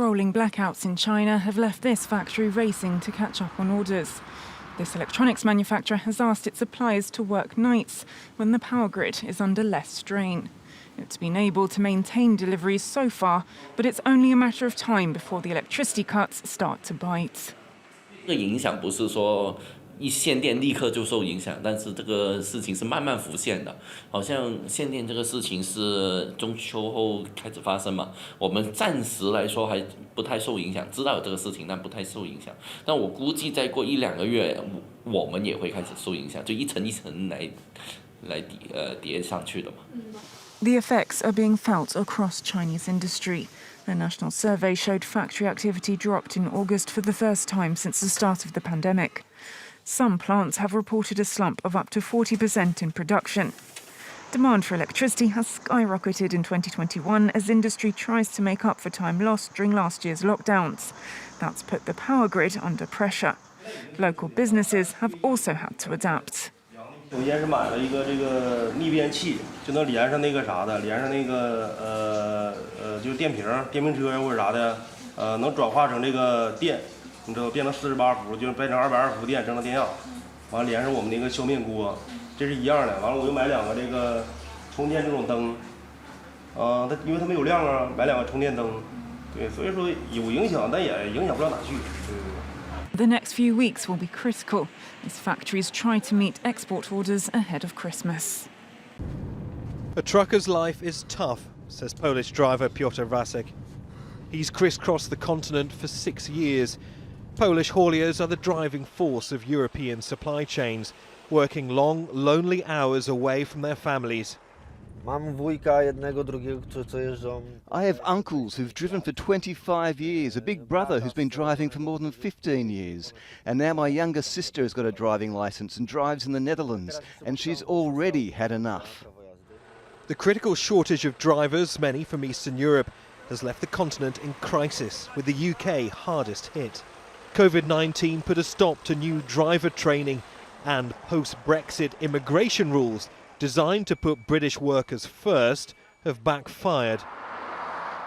rolling blackouts in China have left this factory racing to catch up on orders. This electronics manufacturer has asked its suppliers to work nights when the power grid is under less strain. It's been able to maintain deliveries so far, but it's only a matter of time before the electricity cuts start to bite. 这个影响不是说一限电立刻就受影响，但是这个事情是慢慢浮现的。好像限电这个事情是中秋后开始发生嘛，我们暂时来说还不太受影响，知道有这个事情，但不太受影响。但我估计再过1-2个月，我们也会开始受影响，就一层一层来叠上去的嘛。The effects are being felt across Chinese industry. A national survey showed factory activity dropped in August for the first time since the start of the pandemic. Some plants have reported a slump of up to 40% in production. Demand for electricity has skyrocketed in 2021 as industry tries to make up for time lost during last year's lockdowns. That's put the power grid under pressure. Local businesses have also had to adapt. 首先是买了一个这个逆变器，就能连上那个啥的，连上那个就是电瓶车呀或者啥的，能转化成这个电，你知道变成48伏，就是变成220伏电正常电压，完了连上我们那个消面锅，这是一样的。完了我又买2个这个充电这种灯，因为它没有亮啊，买2个充电灯，对，所以说有影响，但也影响不到哪去，对。 The next few weeks will be critical as factories try to meet export orders ahead of Christmas. A trucker's life is tough, says Polish driver Piotr Wasek. He's crisscrossed the continent for 6 years. Polish hauliers are the driving force of European supply chains, working long, lonely hours away from their families. I have uncles who've driven for 25 years, a big brother who's been driving for more than 15 years. And now my younger sister has got a driving licence and drives in the Netherlands, and she's already had enough. The critical shortage of drivers, many from Eastern Europe, has left the continent in crisis, with the UK hardest hit. COVID-19 put a stop to new driver training, and post-Brexit immigration rules designed to put British workers first have backfired.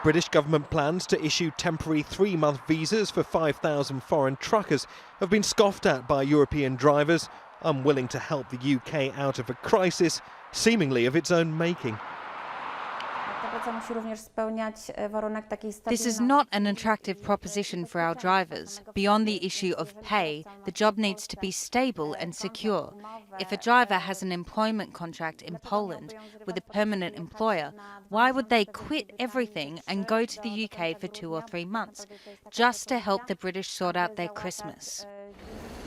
British government plans to issue temporary 3-month visas for 5,000 foreign truckers have been scoffed at by European drivers, unwilling to help the UK out of a crisis seemingly of its own making. This is not an attractive proposition for our drivers. Beyond the issue of pay, the job needs to be stable and secure. If a driver has an employment contract in Poland with a permanent employer, why would they quit everything and go to the UK for 2 or 3 months just to help the British sort out their Christmas?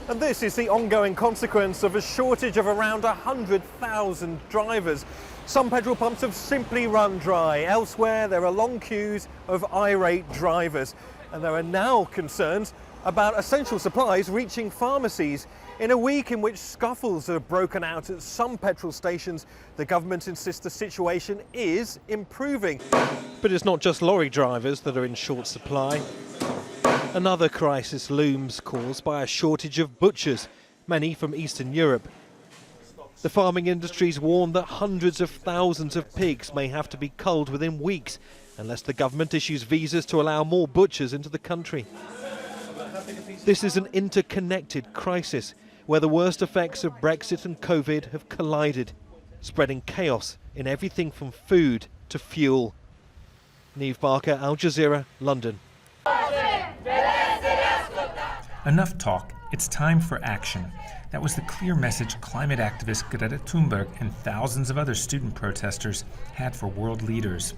And this is the ongoing consequence of a shortage of around 100,000 drivers. Some petrol pumps have simply run dry. Elsewhere, there are long queues of irate drivers. And there are now concerns about essential supplies reaching pharmacies. In a week in which scuffles have broken out at some petrol stations, the government insists the situation is improving. But it's not just lorry drivers that are in short supply. Another crisis looms, caused by a shortage of butchers, many from Eastern Europe. The farming industries warn that hundreds of thousands of pigs may have to be culled within weeks unless the government issues visas to allow more butchers into the country. This is an interconnected crisis where the worst effects of Brexit and COVID have collided, spreading chaos in everything from food to fuel. Neve Barker, Al Jazeera, London. Enough talk, it's time for action. That was the clear message climate activist Greta Thunberg and thousands of other student protesters had for world leaders.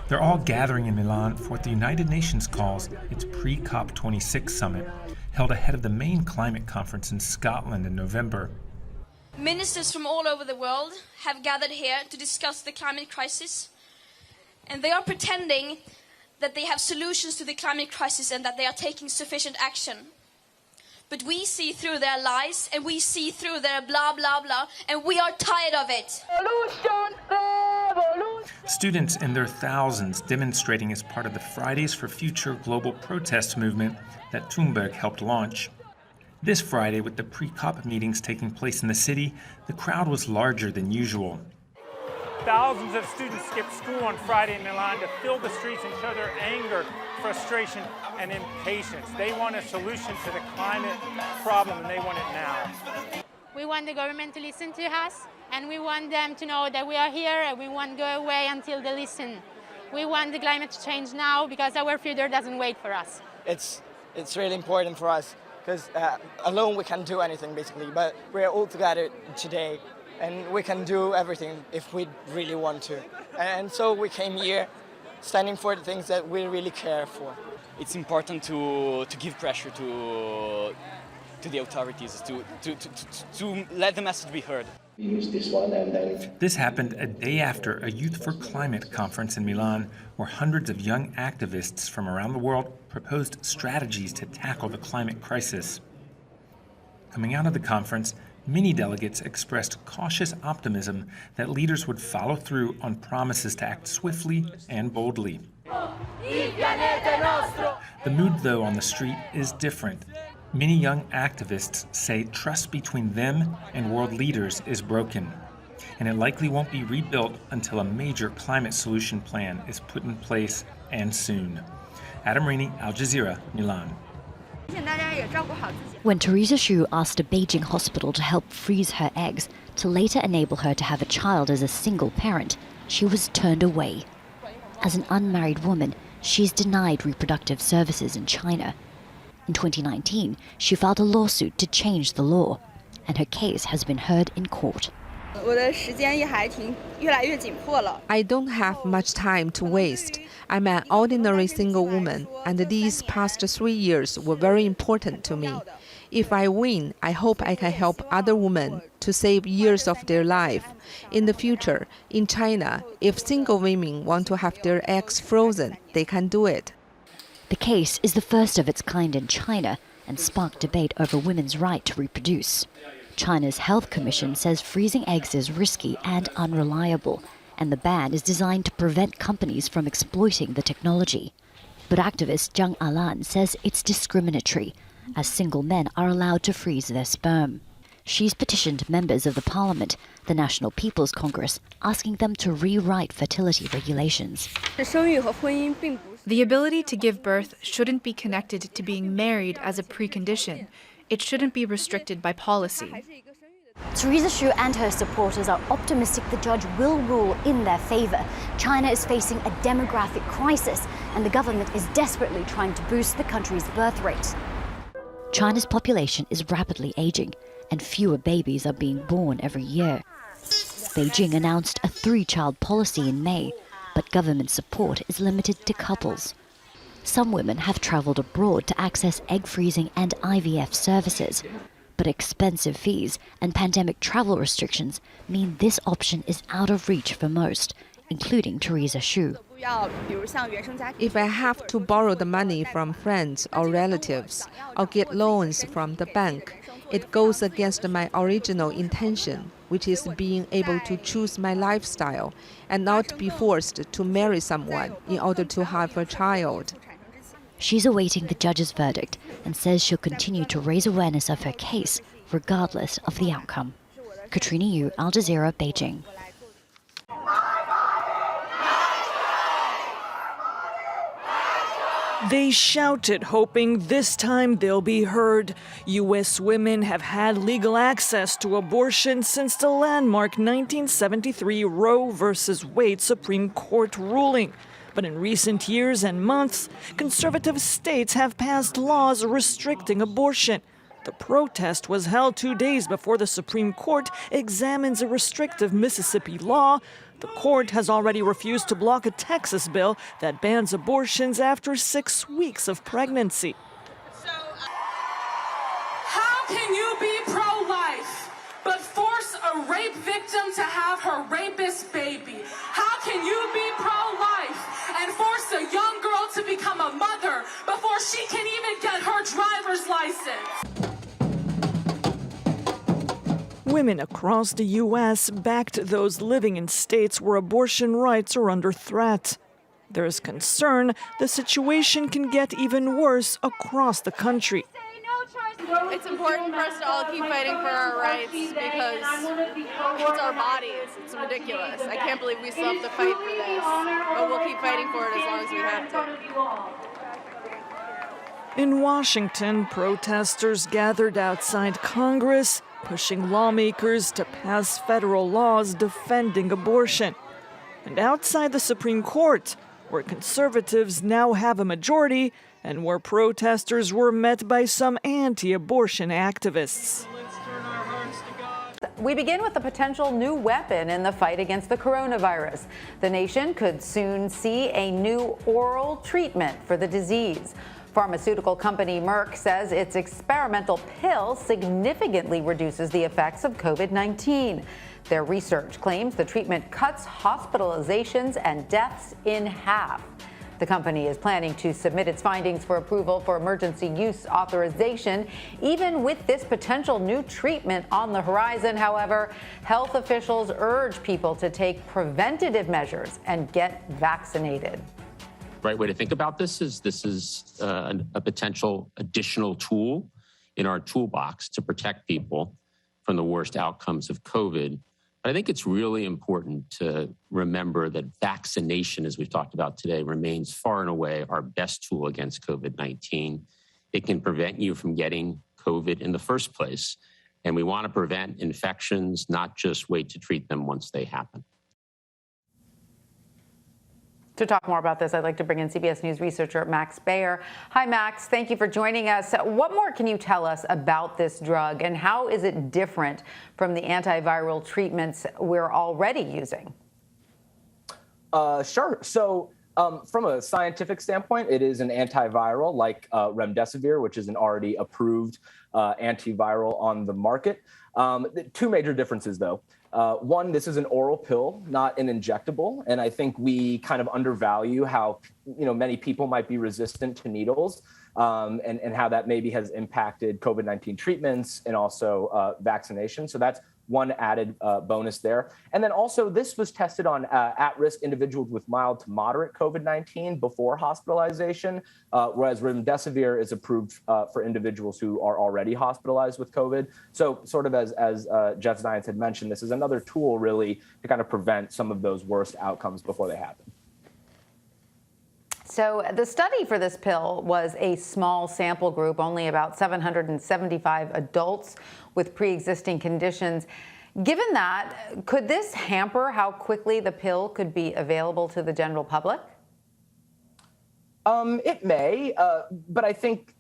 They're all gathering in Milan for what the United Nations calls its pre-COP26 summit, held ahead of the main climate conference in Scotland in November. Ministers from all over the world have gathered here to discuss the climate crisis, and they are pretending that they have solutions to the climate crisis and that they are taking sufficient action. But we see through their lies and we see through their blah, blah, blah, and we are tired of it. Students in their thousands demonstrating as part of the Fridays for Future global protest movement that Thunberg helped launch. This Friday, with the pre-COP meetings taking place in the city, the crowd was larger than usual. Thousands of students skipped school on Friday in Milan to fill the streets and show their anger, frustration, and impatience. They want a solution to the climate problem, and they want it now. We want the government to listen to us, and we want them to know that we are here, and we won't go away until they listen. We want the climate to change now because our future doesn't wait for us. It's really important for us because alone we can't do anything basically, but we're all together today and we can do everything if we really want to. And so we came here standing for the things that we really care for. It's important to give pressure to the authorities, to let the message be heard. This happened a day after a Youth for Climate conference in Milan, where hundreds of young activists from around the world proposed strategies to tackle the climate crisis. Coming out of the conference, many delegates expressed cautious optimism that leaders would follow through on promises to act swiftly and boldly. The mood, though, on the street is different. Many young activists say trust between them and world leaders is broken, and it likely won't be rebuilt until a major climate solution plan is put in place, and soon. Adam Rini, Al Jazeera, Milan. When Teresa Xu asked a Beijing hospital to help freeze her eggs to later enable her to have a child as a single parent, she was turned away. As an unmarried woman, she's denied reproductive services in China. In 2019, she filed a lawsuit to change the law, and her case has been heard in court. I don't have much time to waste. I'm an ordinary single woman, and these past 3 years were very important to me. If I win, I hope I can help other women to save years of their life. In the future, in China, if single women want to have their eggs frozen, they can do it. The case is the first of its kind in China and sparked debate over women's right to reproduce. China's Health Commission says freezing eggs is risky and unreliable, and the ban is designed to prevent companies from exploiting the technology. But activist Zhang Alan says it's discriminatory, as single men are allowed to freeze their sperm. She's petitioned members of the parliament, the National People's Congress, asking them to rewrite fertility regulations. The ability to give birth shouldn't be connected to being married as a precondition. It shouldn't be restricted by policy. Teresa Xu and her supporters are optimistic the judge will rule in their favor. China is facing a demographic crisis, and the government is desperately trying to boost the country's birth rate. China's population is rapidly aging, and fewer babies are being born every year. Beijing announced a 3-child policy in May, but government support is limited to couples. Some women have traveled abroad to access egg freezing and IVF services, but expensive fees and pandemic travel restrictions mean this option is out of reach for most, including Teresa Xu. If I have to borrow the money from friends or relatives or get loans from the bank, it goes against my original intention, which is being able to choose my lifestyle and not be forced to marry someone in order to have a child. She's awaiting the judge's verdict and says she'll continue to raise awareness of her case, regardless of the outcome. Katrina Yu, Al Jazeera, Beijing. They shouted, hoping this time they'll be heard. U.S. women have had legal access to abortion since the landmark 1973 Roe v. Wade Supreme Court ruling. But in recent years and months, conservative states have passed laws restricting abortion. The protest was held 2 days before the Supreme Court examines a restrictive Mississippi law. The court has already refused to block a Texas bill that bans abortions after 6 weeks of pregnancy. How can you be pro-life but force a rape victim to have her rapist baby? How can you be pro-life and force a young girl to become a mother before she can even get her driver's license? Women across the U.S. backed those living in states where abortion rights are under threat. There is concern the situation can get even worse across the country. It's important for us to all keep fighting for our rights because it's our bodies. It's ridiculous. I can't believe we still have to fight for this, but we'll keep fighting for it as long as we have to. In Washington, protesters gathered outside Congress, pushing lawmakers to pass federal laws defending abortion. And outside the Supreme Court, where conservatives now have a majority, and where protesters were met by some anti-abortion activists. We begin with a potential new weapon in the fight against the coronavirus. The nation could soon see a new oral treatment for the disease. Pharmaceutical company Merck says its experimental pill significantly reduces the effects of COVID-19. Their research claims the treatment cuts hospitalizations and deaths in half. The company is planning to submit its findings for approval for emergency use authorization. Even with this potential new treatment on the horizon, however, health officials urge people to take preventative measures and get vaccinated. Right way to think about this is a potential additional tool in our toolbox to protect people from the worst outcomes of COVID. But I think it's really important to remember that vaccination, as we've talked about today, remains far and away our best tool against COVID-19. It can prevent you from getting COVID in the first place. And we want to prevent infections, not just wait to treat them once they happen. To talk more about this, I'd like to bring in CBS News researcher Max Bayer. Hi, Max. Thank you for joining us. What more can you tell us about this drug, and how is it different from the antiviral treatments we're already using? Sure. So from a scientific standpoint, it is an antiviral like remdesivir, which is an already approved antiviral on the market. Two major differences, though. One, this is an oral pill, not an injectable. And I think we kind of undervalue how, many people might be resistant to needles and how that maybe has impacted COVID-19 treatments and also vaccination. So that's one added bonus there. And then also this was tested on at-risk individuals with mild to moderate COVID-19 before hospitalization, whereas remdesivir is approved for individuals who are already hospitalized with COVID. So sort of as Jeff Zients had mentioned, this is another tool really to kind of prevent some of those worst outcomes before they happen. So the study for this pill was a small sample group, only about 775 adults with pre-existing conditions. Given that, could this hamper how quickly the pill could be available to the general public? It may, but I think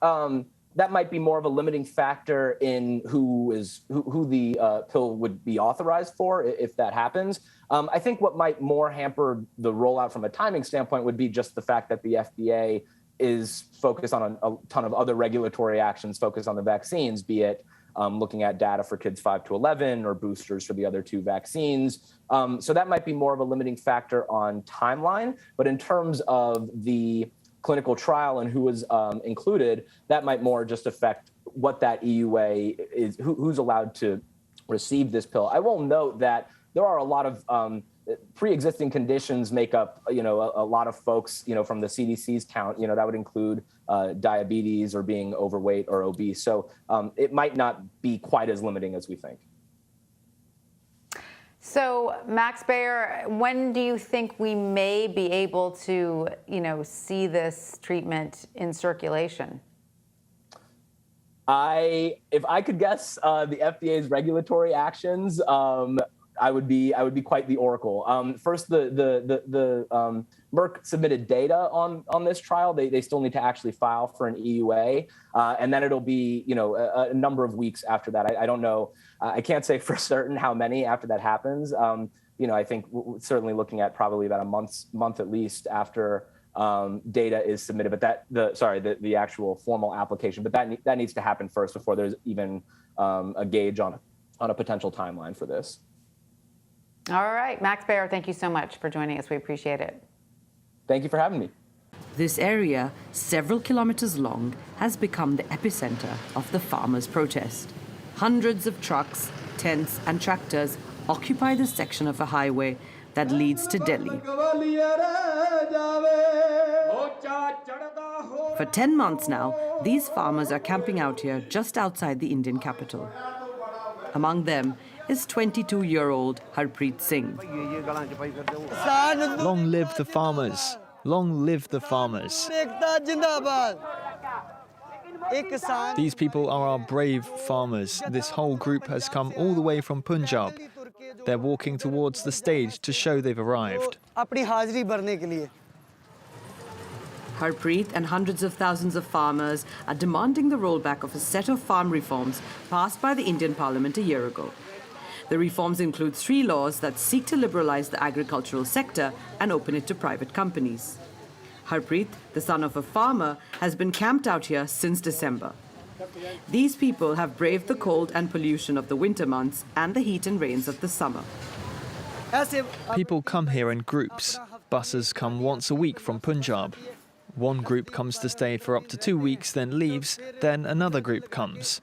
that might be more of a limiting factor in who the pill would be authorized for if that happens. I think what might more hamper the rollout from a timing standpoint would be just the fact that the FDA is focused on a ton of other regulatory actions focused on the vaccines, be it looking at data for kids 5 to 11 or boosters for the other two vaccines. So that might be more of a limiting factor on timeline. But in terms of the clinical trial and who was included, that might more just affect what that EUA is, who's allowed to receive this pill. I will note that there are a lot of pre-existing conditions make up, a lot of folks, from the CDC's count, that would include diabetes or being overweight or obese. So it might not be quite as limiting as we think. So, Max Bayer, when do you think we may be able to, see this treatment in circulation? If I could guess the FDA's regulatory actions, I would be quite the oracle. First, the Merck submitted data on this trial. They still need to actually file for an EUA, and then it'll be a number of weeks after that. I don't know. I can't say for certain how many after that happens. I think we're certainly looking at probably about a month at least after data is submitted. But the actual formal application. But that needs to happen first before there's even a gauge on a potential timeline for this. All right, Max Bayer, thank you so much for joining us. We appreciate it. Thank you for having me. This area, several kilometers long, has become the epicenter of the farmers' protest. Hundreds of trucks, tents, and tractors occupy the section of a highway that leads to Delhi. For 10 months now, these farmers are camping out here just outside the Indian capital. Among them is 22-year-old Harpreet Singh. Long live the farmers! Long live the farmers! These people are our brave farmers. This whole group has come all the way from Punjab. They're walking towards the stage to show they've arrived. Harpreet and hundreds of thousands of farmers are demanding the rollback of a set of farm reforms passed by the Indian Parliament a year ago. The reforms include 3 laws that seek to liberalize the agricultural sector and open it to private companies. Harpreet, the son of a farmer, has been camped out here since December. These people have braved the cold and pollution of the winter months and the heat and rains of the summer. People come here in groups. Buses come once a week from Punjab. One group comes to stay for up to 2 weeks, then leaves, then another group comes.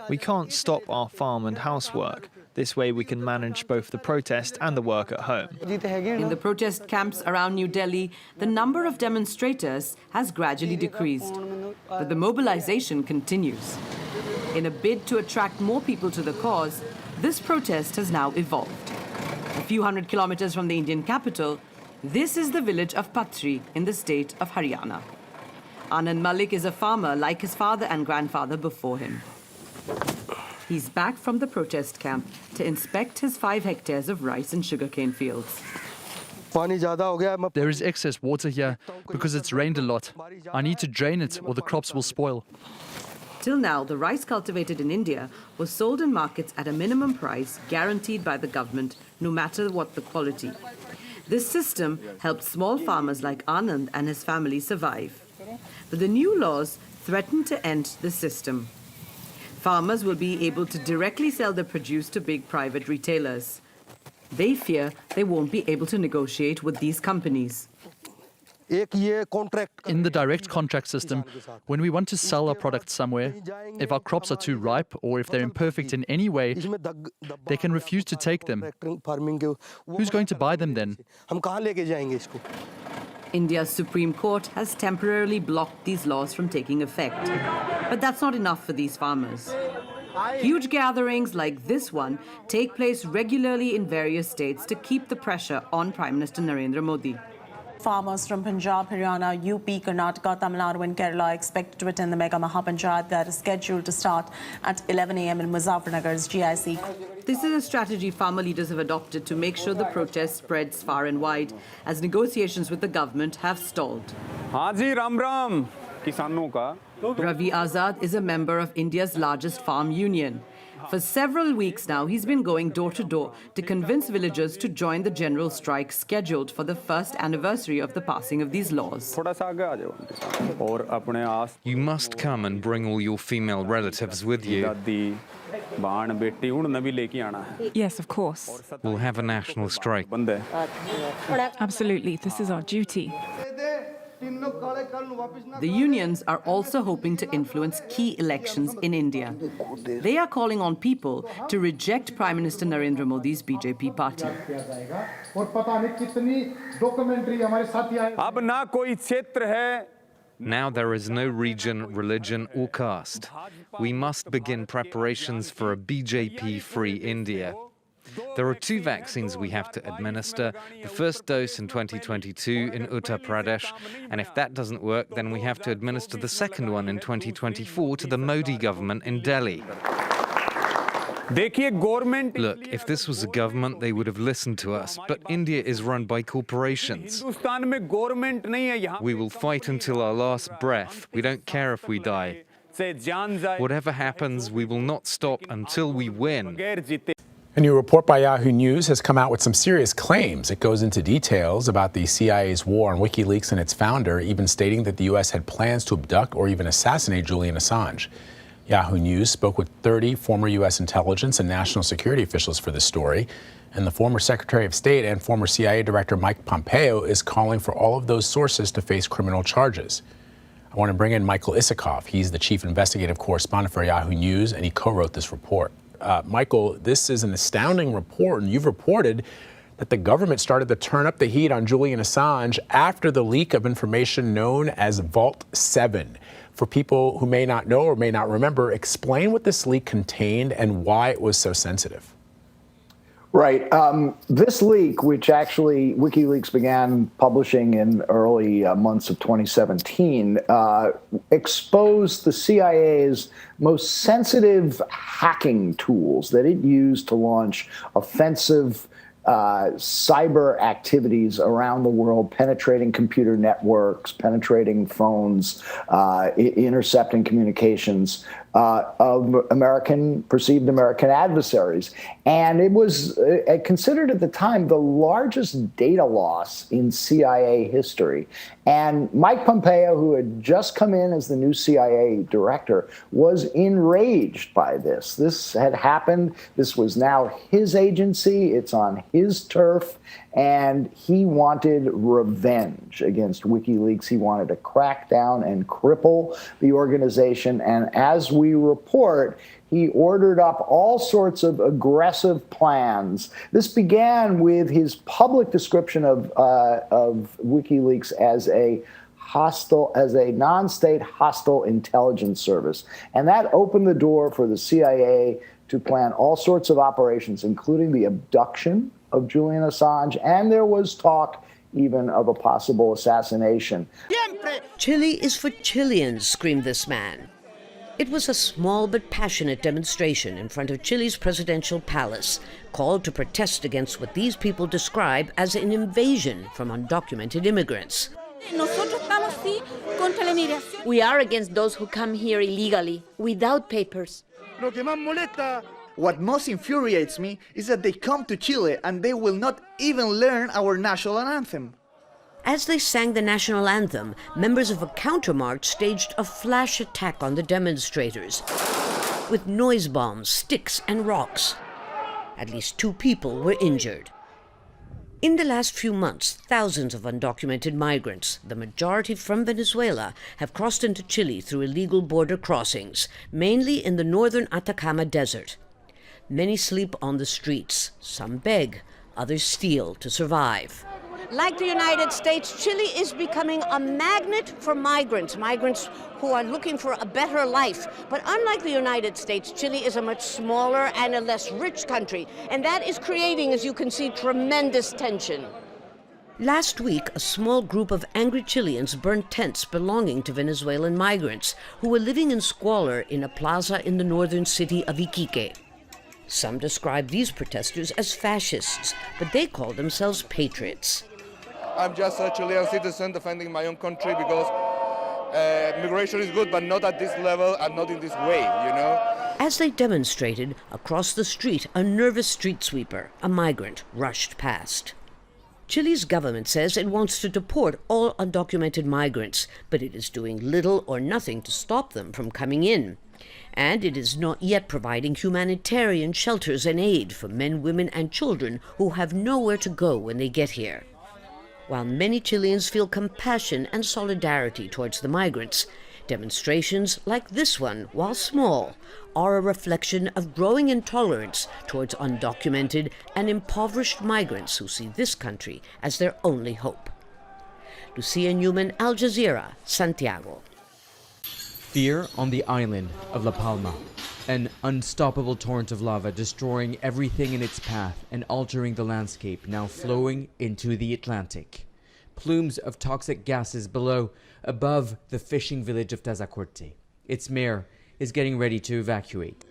We can't stop our farm and housework. This way we can manage both the protest and the work at home. In the protest camps around New Delhi, the number of demonstrators has gradually decreased, but the mobilization continues. In a bid to attract more people to the cause, this protest has now evolved. A few hundred kilometers from the Indian capital, this is the village of Patri in the state of Haryana. Anand Malik is a farmer like his father and grandfather before him. He's back from the protest camp to inspect his 5 hectares of rice and sugarcane fields. There is excess water here because it's rained a lot. I need to drain it or the crops will spoil. Till now, the rice cultivated in India was sold in markets at a minimum price guaranteed by the government, no matter what the quality. This system helped small farmers like Anand and his family survive. But the new laws threaten to end the system. Farmers will be able to directly sell their produce to big private retailers. They fear they won't be able to negotiate with these companies. In the direct contract system, when we want to sell our products somewhere, if our crops are too ripe or if they're imperfect in any way, they can refuse to take them. Who's going to buy them then? India's Supreme Court has temporarily blocked these laws from taking effect. But that's not enough for these farmers. Huge gatherings like this one take place regularly in various states to keep the pressure on Prime Minister Narendra Modi. Farmers from Punjab, Haryana, UP, Karnataka, Tamil Nadu and Kerala expect to attend the Mega Mahapanchayat that is scheduled to start at 11 a.m. in Muzaffarnagar's GIC. This is a strategy farmer leaders have adopted to make sure the protest spreads far and wide, as negotiations with the government have stalled. Ravi Azad is a member of India's largest farm union. For several weeks now, he's been going door to door to convince villagers to join the general strike scheduled for the first anniversary of the passing of these laws. You must come and bring all your female relatives with you. Yes, of course. We'll have a national strike. Absolutely, this is our duty. The unions are also hoping to influence key elections in India. They are calling on people to reject Prime Minister Narendra Modi's BJP party. Now there is no region, religion or caste. We must begin preparations for a BJP-free India. There are 2 vaccines we have to administer, the first dose in 2022 in Uttar Pradesh, and if that doesn't work, then we have to administer the second one in 2024 to the Modi government in Delhi. Look, if this was a government, they would have listened to us, but India is run by corporations. We will fight until our last breath. We don't care if we die. Whatever happens, we will not stop until we win. A new report by Yahoo News has come out with some serious claims. It goes into details about the CIA's war on WikiLeaks and its founder, even stating that the U.S. had plans to abduct or even assassinate Julian Assange. Yahoo News spoke with 30 former U.S. intelligence and national security officials for this story, and the former Secretary of State and former CIA Director Mike Pompeo is calling for all of those sources to face criminal charges. I want to bring in Michael Isikoff. He's the chief investigative correspondent for Yahoo News, and he co-wrote this report. Michael, this is an astounding report, and you've reported that the government started to turn up the heat on Julian Assange after the leak of information known as Vault 7. For people who may not know or may not remember, explain what this leak contained and why it was so sensitive. Right. This leak, which actually WikiLeaks began publishing in early months of 2017, exposed the CIA's most sensitive hacking tools that it used to launch offensive cyber activities around the world, penetrating computer networks, penetrating phones, intercepting communications of perceived American adversaries. And it was considered at the time the largest data loss in CIA history. And Mike Pompeo, who had just come in as the new CIA director, was enraged by this. This had happened. This was now his agency. It's on his turf. And he wanted revenge against WikiLeaks. He wanted to crack down and cripple the organization. And as we report, he ordered up all sorts of aggressive plans. This began with his public description of WikiLeaks as a non-state hostile intelligence service. And that opened the door for the CIA to plan all sorts of operations, including the abduction of Julian Assange, and there was talk even of a possible assassination. Chile is for Chileans, screamed this man. It was a small but passionate demonstration in front of Chile's presidential palace, called to protest against what these people describe as an invasion from undocumented immigrants. We are against those who come here illegally, without papers. What most infuriates me is that they come to Chile and they will not even learn our national anthem. As they sang the national anthem, members of a countermarch staged a flash attack on the demonstrators with noise bombs, sticks, and rocks. At least 2 people were injured. In the last few months, thousands of undocumented migrants, the majority from Venezuela, have crossed into Chile through illegal border crossings, mainly in the northern Atacama Desert. Many sleep on the streets. Some beg, others steal to survive. Like the United States, Chile is becoming a magnet for migrants who are looking for a better life. But unlike the United States, Chile is a much smaller and a less rich country, and that is creating, as you can see, tremendous tension. Last week, a small group of angry Chileans burned tents belonging to Venezuelan migrants who were living in squalor in a plaza in the northern city of Iquique. Some describe these protesters as fascists, but they call themselves patriots. I'm just a Chilean citizen defending my own country because migration is good, but not at this level and not in this way, you know? As they demonstrated, across the street, a nervous street sweeper, a migrant, rushed past. Chile's government says it wants to deport all undocumented migrants, but it is doing little or nothing to stop them from coming in. And it is not yet providing humanitarian shelters and aid for men, women, and children who have nowhere to go when they get here. While many Chileans feel compassion and solidarity towards the migrants, demonstrations like this one, while small, are a reflection of growing intolerance towards undocumented and impoverished migrants who see this country as their only hope. Lucia Newman, Al Jazeera, Santiago. Fear on the island of La Palma. An unstoppable torrent of lava destroying everything in its path and altering the landscape, now flowing into the Atlantic. Plumes of toxic gases below, above the fishing village of Tazacorte. Its mayor is getting ready to evacuate.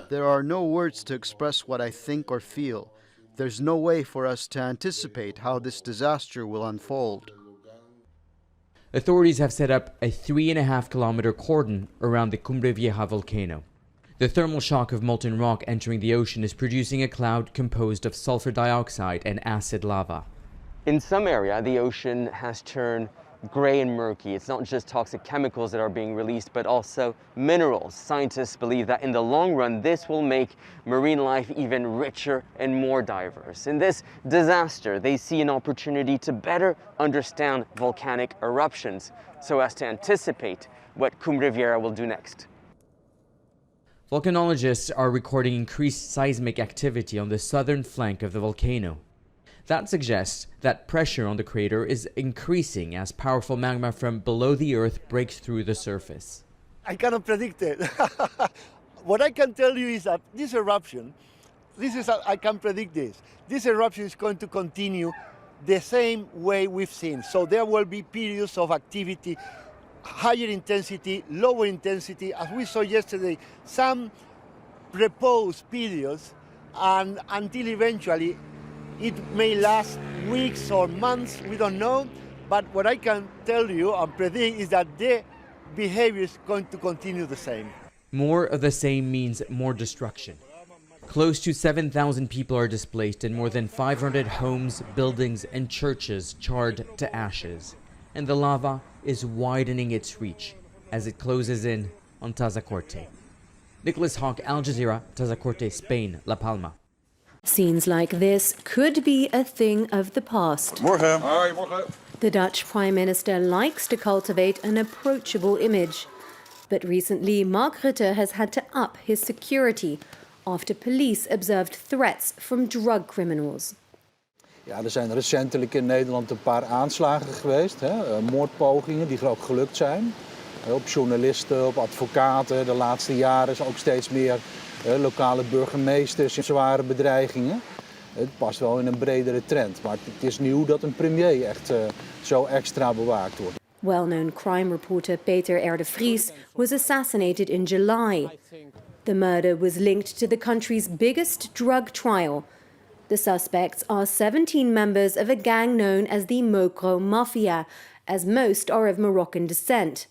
There are no words to express what I think or feel. There's no way for us to anticipate how this disaster will unfold. Authorities have set up a 3.5-kilometer cordon around the Cumbre Vieja volcano. The thermal shock of molten rock entering the ocean is producing a cloud composed of sulfur dioxide and acid lava. In some area, the ocean has turned gray and murky. It's not just toxic chemicals that are being released, but also minerals. Scientists believe that in the long run, this will make marine life even richer and more diverse. In this disaster, they see an opportunity to better understand volcanic eruptions so as to anticipate what Cumbre Vieja will do next. Volcanologists are recording increased seismic activity on the southern flank of the volcano. That suggests that pressure on the crater is increasing as powerful magma from below the Earth breaks through the surface. I cannot predict it. What I can tell you is that this eruption, I can predict this. This eruption is going to continue the same way we've seen. So there will be periods of activity, higher intensity, lower intensity. As we saw yesterday, some repose periods, and until eventually it may last weeks or months, we don't know. But what I can tell you and predict is that the behavior is going to continue the same. More of the same means more destruction. Close to 7,000 people are displaced and more than 500 homes, buildings, and churches charred to ashes. And the lava is widening its reach as it closes in on Tazacorte. Nicholas Hawk, Al Jazeera, Tazacorte, Spain, La Palma. Scenes like this could be a thing of the past. Morgen. Hi, morgen. The Dutch Prime Minister likes to cultivate an approachable image. But recently, Mark Rutte has had to up his security after police observed threats from drug criminals. Ja, er zijn recentelijk in Nederland een paar aanslagen geweest, moordpogingen die ook gelukt zijn. Op journalisten, op advocaten, de laatste jaren is ook steeds meer lokale burgemeesters en zware bedreigingen. Het past wel in een bredere trend, maar het is nieuw dat een premier echt zo extra bewaakt wordt. Well-known crime reporter Peter R. de Vries was assassinated in July. The murder was linked to the country's biggest drug trial. The suspects are 17 members of a gang known as the Mokro Mafia, as most are of Moroccan descent.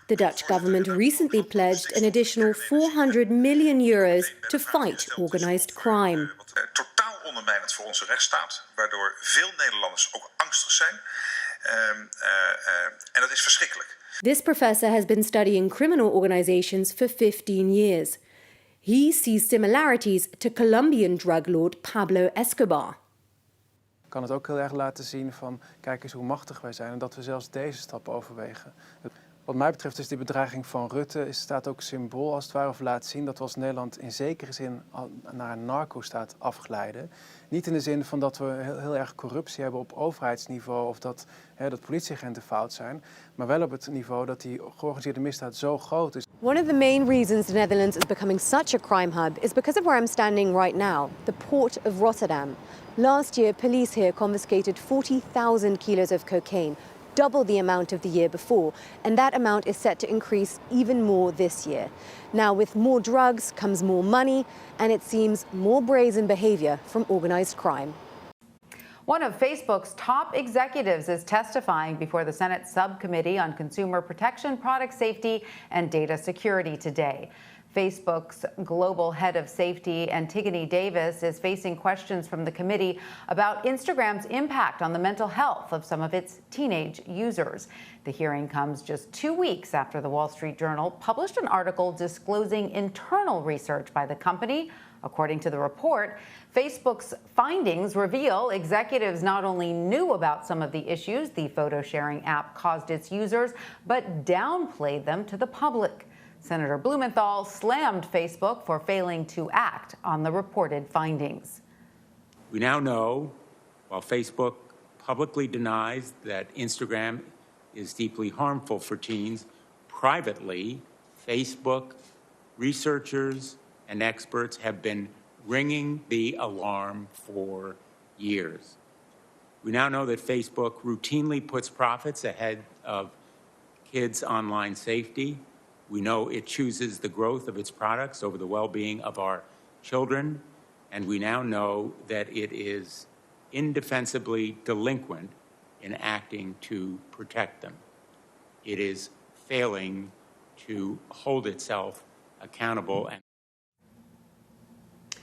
The Dutch government recently pledged an additional €400 million to fight organised crime. Totaal ondermijnend voor onze rechtsstaat, waardoor veel Nederlanders ook angstig zijn. En dat is verschrikkelijk. This professor has been studying criminal organizations for 15 years. He sees similarities to Colombian drug lord Pablo Escobar. Kan het ook heel erg laten zien van, kijk eens hoe machtig wij zijn en dat we zelfs deze stap overwegen. Wat mij betreft is die bedreiging van Rutte staat ook symbool als het ware, of laat zien dat we als Nederland in zekere zin naar een narco-staat afglijden. Niet in de zin van dat we heel erg corruptie hebben op overheidsniveau of dat politieagenten fout zijn, maar wel op het niveau dat die georganiseerde misdaad zo groot is. One of the main reasons the Netherlands is becoming such a crime hub is because of where I'm standing right now, the port of Rotterdam. Last year, police here confiscated 40,000 kilos of cocaine, double the amount of the year before, and that amount is set to increase even more this year. Now, with more drugs comes more money, and it seems more brazen behavior from organized crime. One of Facebook's top executives is testifying before the Senate Subcommittee on Consumer Protection, Product Safety, and Data Security today. Facebook's global head of safety, Antigone Davis, is facing questions from the committee about Instagram's impact on the mental health of some of its teenage users. The hearing comes just 2 weeks after the Wall Street Journal published an article disclosing internal research by the company. According to the report, Facebook's findings reveal executives not only knew about some of the issues the photo-sharing app caused its users, but downplayed them to the public. Senator Blumenthal slammed Facebook for failing to act on the reported findings. We now know, while Facebook publicly denies that Instagram is deeply harmful for teens, privately, Facebook researchers and experts have been ringing the alarm for years. We now know that Facebook routinely puts profits ahead of kids' online safety. We know it chooses the growth of its products over the well-being of our children, and we now know that it is indefensibly delinquent in acting to protect them. It is failing to hold itself accountable.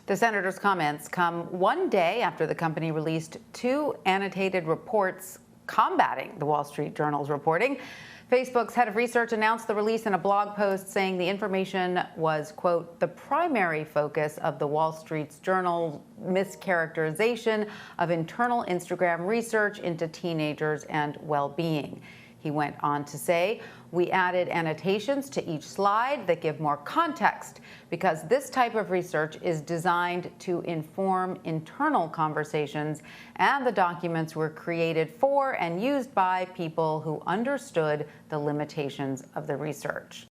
The senator's comments come one day after the company released 2 annotated reports combating the Wall Street Journal's reporting. Facebook's head of research announced the release in a blog post saying the information was, quote, the primary focus of the Wall Street Journal's mischaracterization of internal Instagram research into teenagers and well-being. He went on to say, "We added annotations to each slide that give more context because this type of research is designed to inform internal conversations, and the documents were created for and used by people who understood the limitations of the research."